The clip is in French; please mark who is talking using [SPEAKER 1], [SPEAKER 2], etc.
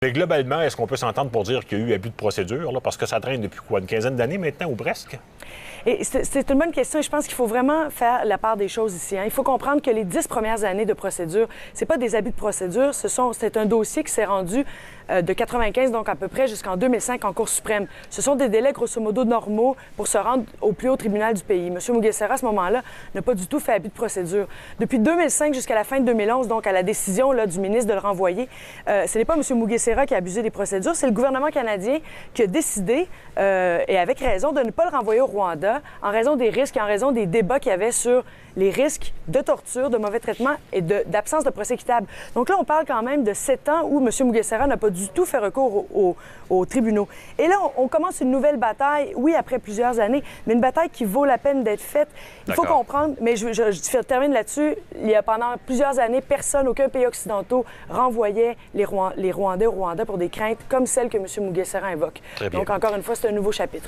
[SPEAKER 1] Mais globalement, est-ce qu'on peut s'entendre pour dire qu'il y a eu abus de procédure? Là, parce que ça traîne depuis quoi, une quinzaine d'années maintenant, ou presque?
[SPEAKER 2] Et c'est une bonne question et je pense qu'il faut vraiment faire la part des choses ici. Il faut comprendre que les 10 premières années de procédure, c'est pas des abus de procédure, c'est un dossier qui s'est rendu de 95, donc à peu près jusqu'en 2005 en Cour suprême. Ce sont des délais grosso modo normaux pour se rendre au plus haut tribunal du pays. M. Mugesera, à ce moment-là, n'a pas du tout fait abus de procédure. Depuis 2005 jusqu'à la fin de 2011, donc à la décision là, du ministre de le renvoyer, ce n'est pas M. Mugesera qui a abusé des procédures, c'est le gouvernement canadien qui a décidé, et avec raison, de ne pas le renvoyer au Rwanda en raison des risques et en raison des débats qu'il y avait sur les risques de torture, de mauvais traitement et d'absence de procès équitable. Donc là, on parle quand même de 7 ans où M. Mugesera n'a pas du tout fait recours aux tribunaux. Et là, on commence une nouvelle bataille, oui, après plusieurs années, mais une bataille qui vaut la peine d'être faite. Il faut comprendre, mais je termine là-dessus, il y a pendant plusieurs années, personne, aucun pays occidentaux renvoyait les Rwandais au Rwanda pour des craintes comme celles que M. Mugesera invoque. Donc, encore une fois, c'est un nouveau chapitre.